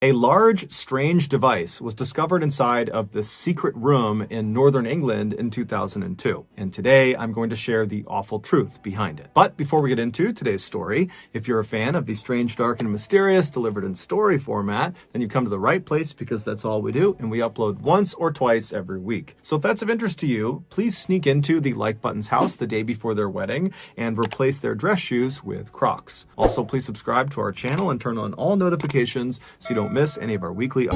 A large, strange device was discovered inside of this secret room in northern England in 2002. And today I'm going to share the awful truth behind it. But before we get into today's story, if you're a fan of the strange, dark, and mysterious delivered in story format, then you come to the right place because that's all we do, and we upload once or twice every week. So if that's of interest to you, please sneak into the Like Button's house the day before their wedding and replace their dress shoes with Crocs. Also, please subscribe to our channel and turn on all notifications so you don't miss any of our weekly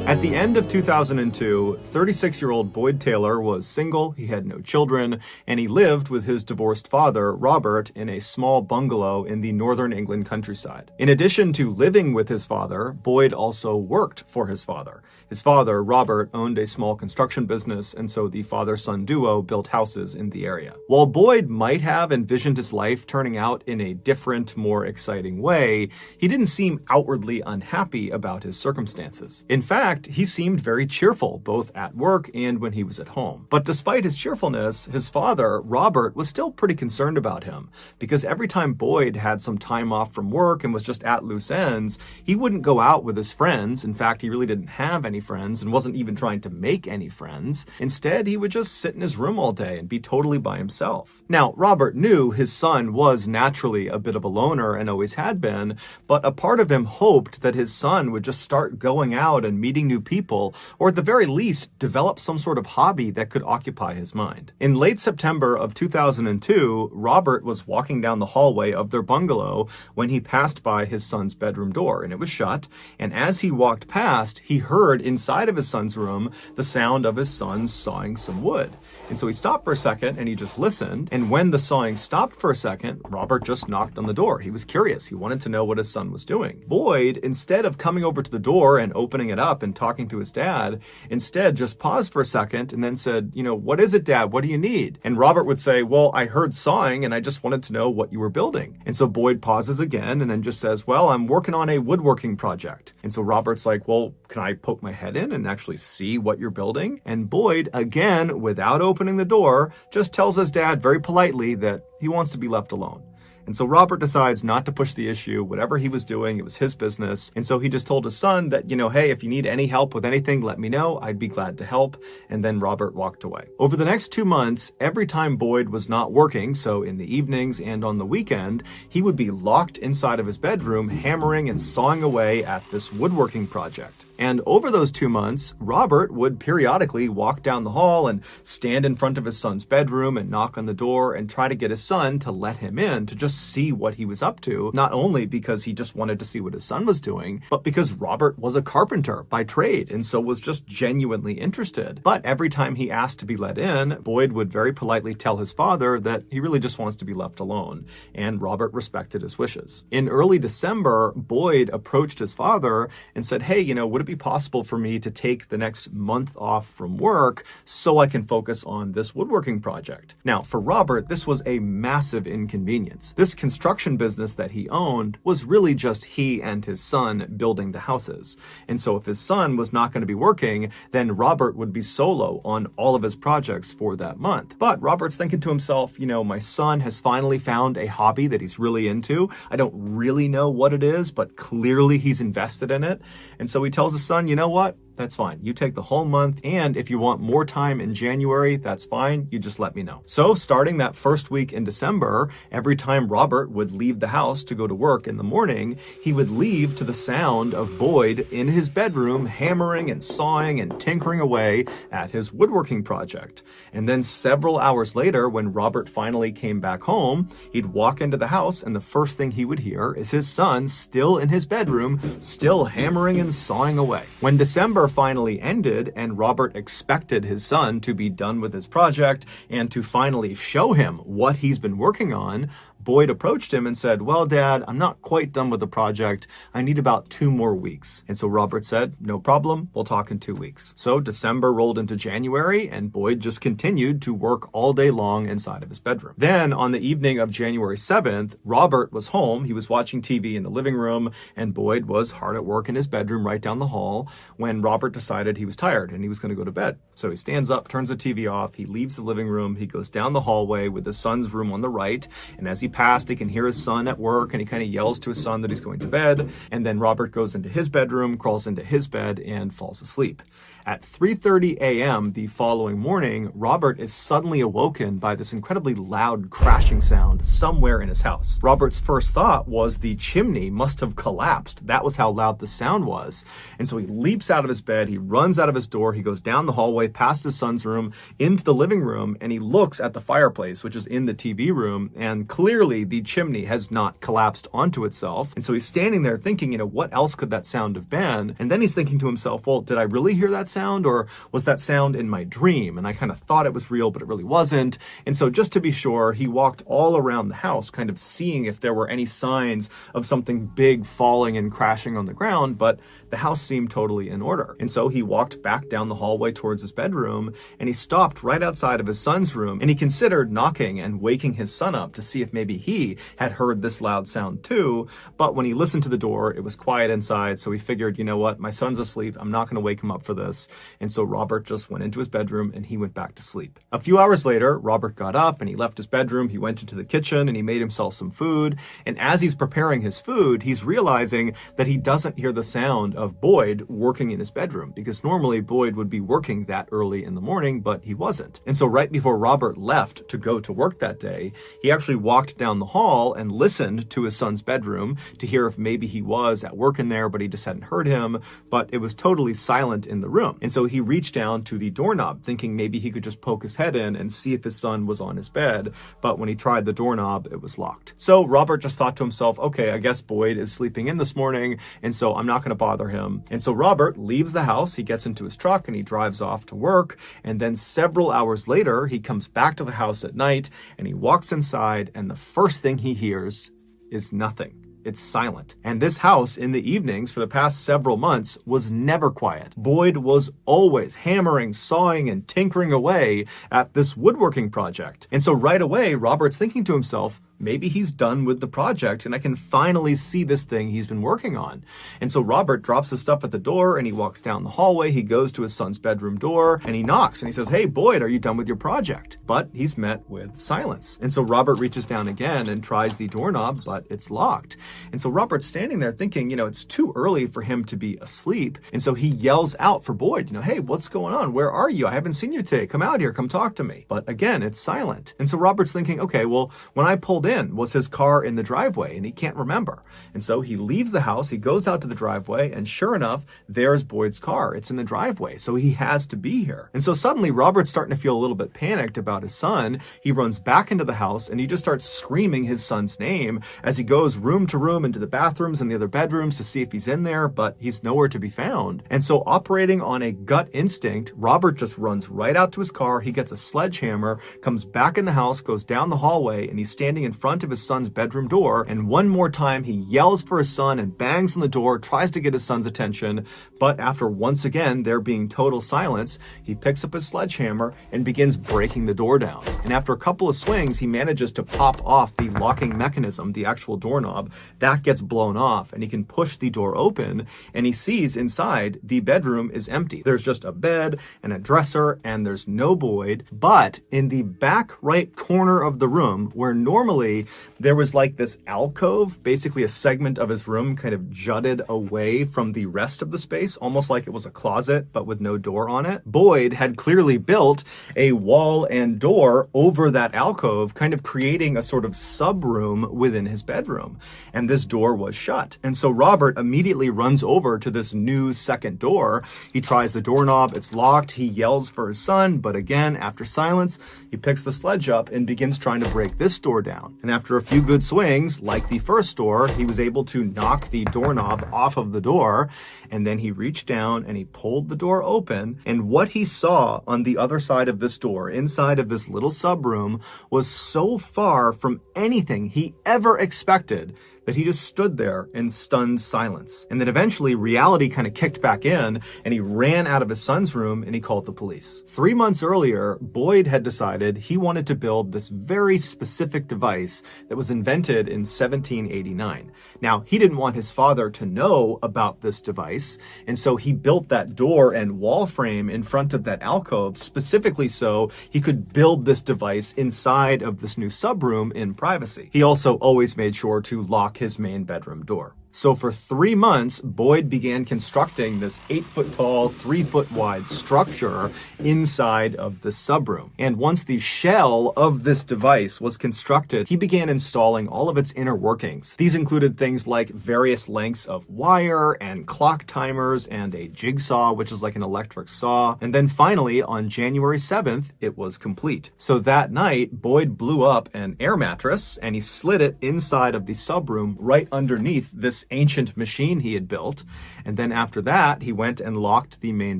At the end of 2002, 36-year-old Boyd Taylor was single, he had no children, and he lived with his divorced father, Robert, in a small bungalow in the northern England countryside. In addition to living with his father, Boyd also worked for his father. His father, Robert, owned a small construction business, and so the father-son duo built houses in the area. While Boyd might have envisioned his life turning out in a different, more exciting way, he didn't seem outwardly unhappy about his circumstances. In fact, he seemed very cheerful, both at work and when he was at home. But despite his cheerfulness, his father, Robert, was still pretty concerned about him, because every time Boyd had some time off from work and was just at loose ends, he wouldn't go out with his friends. In fact, he really didn't have any friends and wasn't even trying to make any friends. Instead, he would just sit in his room all day and be totally by himself. Now, Robert knew his son was naturally a bit of a loner and always had been, but a part of him hoped that his son would just start going out and meeting new people, or at the very least, develop some sort of hobby that could occupy his mind. In late September of 2002, Robert was walking down the hallway of their bungalow when he passed by his son's bedroom door, and it was shut, and as he walked past, he heard inside of his son's room the sound of his son sawing some wood. And so he stopped for a second and he just listened. And when the sawing stopped for a second, Robert just knocked on the door. He was curious. He wanted to know what his son was doing. Boyd, instead of coming over to the door and opening it up and talking to his dad, instead just paused for a second and then said, "What is it, Dad? What do you need?" And Robert would say, "Well, I heard sawing and I just wanted to know what you were building." And so Boyd pauses again and then just says, "Well, I'm working on a woodworking project." And so Robert's like, "Well, can I poke my head in and actually see what you're building?" And Boyd, again, without opening the door, just tells his dad very politely that he wants to be left alone. And so Robert decides not to push the issue. Whatever he was doing, it was his business. And so he just told his son that, hey, if you need any help with anything, let me know. I'd be glad to help. And then Robert walked away. Over the next 2 months, every time Boyd was not working, so in the evenings and on the weekend, he would be locked inside of his bedroom, hammering and sawing away at this woodworking project. And over those 2 months, Robert would periodically walk down the hall and stand in front of his son's bedroom and knock on the door and try to get his son to let him in to just see what he was up to, not only because he just wanted to see what his son was doing, but because Robert was a carpenter by trade and so was just genuinely interested. But every time he asked to be let in, Boyd would very politely tell his father that he really just wants to be left alone, and Robert respected his wishes. In early December, Boyd approached his father and said, "Hey, would it be possible for me to take the next month off from work so I can focus on this woodworking project?" Now, for Robert, this was a massive inconvenience. This construction business that he owned was really just he and his son building the houses. And so if his son was not going to be working, then Robert would be solo on all of his projects for that month. But Robert's thinking to himself, my son has finally found a hobby that he's really into. I don't really know what it is, but clearly he's invested in it. And so he tells his son, "You know what? That's fine. You take the whole month, and if you want more time in January, that's fine. You just let me know." So starting that first week in December, every time Robert would leave the house to go to work in the morning, he would leave to the sound of Boyd in his bedroom hammering and sawing and tinkering away at his woodworking project. And then several hours later, when Robert finally came back home, he'd walk into the house and the first thing he would hear is his son still in his bedroom, still hammering and sawing away. When December finally ended and Robert expected his son to be done with his project and to finally show him what he's been working on, Boyd approached him and said, "Well, Dad, I'm not quite done with the project. I need about 2 more weeks. And so Robert said, "No problem. We'll talk in 2 weeks." So December rolled into January and Boyd just continued to work all day long inside of his bedroom. Then on the evening of January 7th, Robert was home. He was watching TV in the living room and Boyd was hard at work in his bedroom right down the hall when Robert decided he was tired and he was going to go to bed. So he stands up, turns the TV off, he leaves the living room, he goes down the hallway with his son's room on the right, and as he past, he can hear his son at work, and he kind of yells to his son that he's going to bed. And then Robert goes into his bedroom, crawls into his bed, and falls asleep. At 3:30 a.m. the following morning, Robert is suddenly awoken by this incredibly loud crashing sound somewhere in his house. Robert's first thought was the chimney must have collapsed. That was how loud the sound was. And so he leaps out of his bed, he runs out of his door, he goes down the hallway, past his son's room, into the living room, and he looks at the fireplace, which is in the TV room, and clearly the chimney has not collapsed onto itself. And so he's standing there thinking, what else could that sound have been? And then he's thinking to himself, well, did I really hear that sound, or was that sound in my dream? And I kind of thought it was real, but it really wasn't. And so just to be sure, he walked all around the house, kind of seeing if there were any signs of something big falling and crashing on the ground, but the house seemed totally in order. And so he walked back down the hallway towards his bedroom, and he stopped right outside of his son's room, and he considered knocking and waking his son up to see if maybe he had heard this loud sound too. But when he listened to the door, it was quiet inside, so he figured, what, my son's asleep, I'm not going to wake him up for this. And so Robert just went into his bedroom and he went back to sleep. A few hours later, Robert got up and he left his bedroom, he went into the kitchen and he made himself some food. And as he's preparing his food, he's realizing that he doesn't hear the sound of Boyd working in his bedroom, because normally Boyd would be working that early in the morning, but he wasn't. And so right before Robert left to go to work that day, he actually walked down the hall and listened to his son's bedroom to hear if maybe he was at work in there, but he just hadn't heard him. But it was totally silent in the room. And so he reached down to the doorknob, thinking maybe he could just poke his head in and see if his son was on his bed. But when he tried the doorknob, it was locked. So Robert just thought to himself, okay, I guess Boyd is sleeping in this morning, and so I'm not going to bother him. And so Robert leaves the house, he gets into his truck, and he drives off to work. And then several hours later, he comes back to the house at night, and he walks inside, and the first thing he hears is nothing. It's silent. And this house in the evenings for the past several months was never quiet. Boyd was always hammering, sawing, and tinkering away at this woodworking project. And so right away, Robert's thinking to himself, maybe he's done with the project and I can finally see this thing he's been working on. And so Robert drops his stuff at the door and he walks down the hallway. He goes to his son's bedroom door and he knocks and he says, hey, Boyd, are you done with your project? But he's met with silence. And so Robert reaches down again and tries the doorknob, but it's locked. And so Robert's standing there thinking, it's too early for him to be asleep. And so he yells out for Boyd, hey, what's going on? Where are you? I haven't seen you today. Come out here. Come talk to me. But again, it's silent. And so Robert's thinking, okay, well, when I pulled in, was his car in the driveway? And he can't remember. And so he leaves the house, he goes out to the driveway, and sure enough, there's Boyd's car. It's in the driveway. So he has to be here. And so suddenly Robert's starting to feel a little bit panicked about his son. He runs back into the house and he just starts screaming his son's name as he goes room to room into the bathrooms and the other bedrooms to see if he's in there, but he's nowhere to be found. And so operating on a gut instinct, Robert just runs right out to his car. He gets a sledgehammer, comes back in the house, goes down the hallway, and he's standing in front of his son's bedroom door. And one more time, he yells for his son and bangs on the door, tries to get his son's attention. But after once again, there being total silence, he picks up his sledgehammer and begins breaking the door down. And after a couple of swings, he manages to pop off the locking mechanism, the actual doorknob. That gets blown off and he can push the door open and he sees inside the bedroom is empty. There's just a bed and a dresser and there's no Boyd. But in the back right corner of the room, where normally there was like this alcove, basically a segment of his room kind of jutted away from the rest of the space, almost like it was a closet, but with no door on it. Boyd had clearly built a wall and door over that alcove, kind of creating a sort of sub-room within his bedroom. And this door was shut. And so Robert immediately runs over to this new second door. He tries the doorknob, it's locked. He yells for his son, but again, after silence, he picks the sledge up and begins trying to break this door down. And after a few good swings, like the first door, he was able to knock the doorknob off of the door. And then he reached down and he pulled the door open. And what he saw on the other side of this door, inside of this little sub room, was so far from anything he ever expected that he just stood there in stunned silence. And then eventually reality kind of kicked back in, and he ran out of his son's room and he called the police. 3 months earlier, Boyd had decided he wanted to build this very specific device that was invented in 1789. Now, he didn't want his father to know about this device, and so he built that door and wall frame in front of that alcove specifically so he could build this device inside of this new subroom in privacy. He also always made sure to lock his main bedroom door. So for 3 months, Boyd began constructing this 8-foot tall, 3-foot wide structure inside of the subroom. And once the shell of this device was constructed, he began installing all of its inner workings. These included things like various lengths of wire and clock timers and a jigsaw, which is like an electric saw. And then finally, on January 7th, it was complete. So that night, Boyd blew up an air mattress and he slid it inside of the subroom right underneath this ancient machine he had built. And then after that, he went and locked the main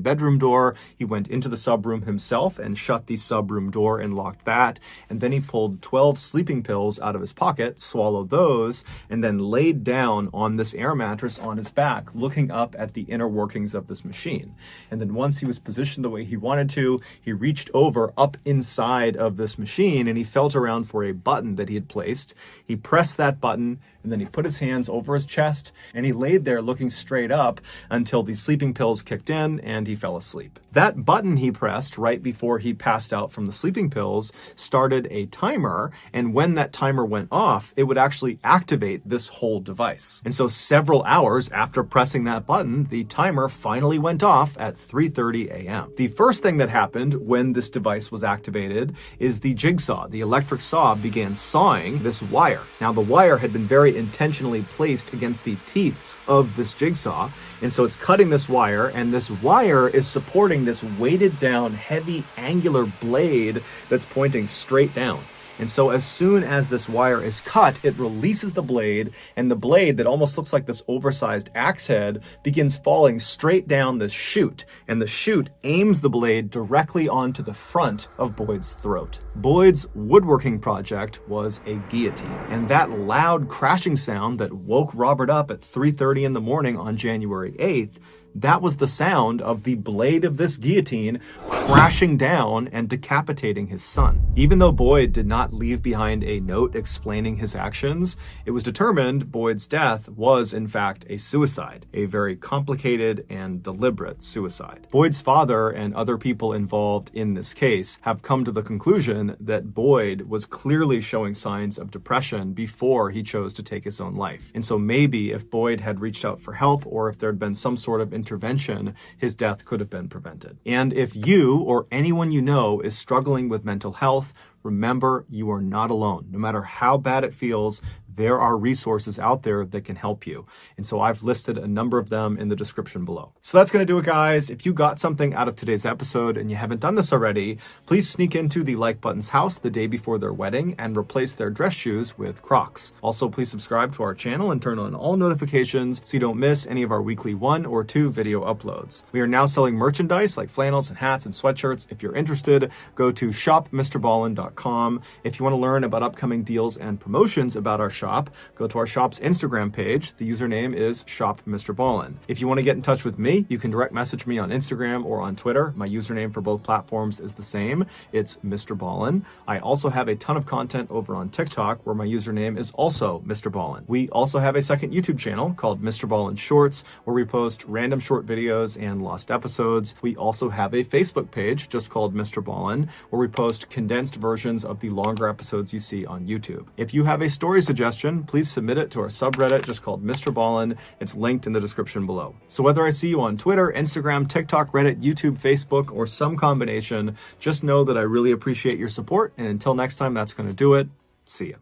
bedroom door. He went into the subroom himself and shut the subroom door and locked that. And then he pulled 12 sleeping pills out of his pocket, swallowed those, and then laid down on this air mattress on his back, looking up at the inner workings of this machine. And then once he was positioned the way he wanted to, he reached over up inside of this machine and he felt around for a button that he had placed. He pressed that button and then he put his hands over his chest and he laid there looking straight up until the sleeping pills kicked in and he fell asleep. That button he pressed right before he passed out from the sleeping pills started a timer, and when that timer went off, it would actually activate this whole device. And so several hours after pressing that button, the timer finally went off at 3:30 a.m. The first thing that happened when this device was activated is the jigsaw, the electric saw, began sawing this wire. Now the wire had been very intentionally placed against the teeth of this jigsaw, and so it's cutting this wire, and this wire is supporting this weighted down heavy angular blade that's pointing straight down. And so as soon as this wire is cut, it releases the blade, and the blade that almost looks like this oversized axe head begins falling straight down this chute, and the chute aims the blade directly onto the front of Boyd's throat. Boyd's woodworking project was a guillotine, and that loud crashing sound that woke Robert up at 3:30 in the morning on January 8th, that was the sound of the blade of this guillotine crashing down and decapitating his son. Even though Boyd did not leave behind a note explaining his actions, it was determined Boyd's death was in fact a suicide, a very complicated and deliberate suicide. Boyd's father and other people involved in this case have come to the conclusion that Boyd was clearly showing signs of depression before he chose to take his own life. And so maybe if Boyd had reached out for help, or if there had been some sort of intervention, his death could have been prevented. And if you or anyone you know is struggling with mental health, remember, you are not alone. No matter how bad it feels, there are resources out there that can help you. And so I've listed a number of them in the description below. So that's going to do it, guys. If you got something out of today's episode and you haven't done this already, please sneak into the Like Button's house the day before their wedding and replace their dress shoes with Crocs. Also, please subscribe to our channel and turn on all notifications so you don't miss any of our weekly 1 or 2 video uploads. We are now selling merchandise like flannels and hats and sweatshirts. If you're interested, go to shopmrballen.com. If you want to learn about upcoming deals and promotions about our shop, go to our shop's Instagram page. The username is shopmrballen. If you want to get in touch with me, you can direct message me on Instagram or on Twitter. My username for both platforms is the same. It's Mr. Ballen. I also have a ton of content over on TikTok where my username is also Mr. Ballen. We also have a second YouTube channel called Mr. Ballen Shorts where we post random short videos and lost episodes. We also have a Facebook page just called Mr. Ballen where we post condensed versions of the longer episodes you see on YouTube. If you have a story suggestion, please submit it to our subreddit just called Mr. Ballen. It's linked in the description below. So whether I see you on Twitter, Instagram, TikTok, Reddit, YouTube, Facebook, or some combination, just know that I really appreciate your support. And until next time, that's going to do it. See ya.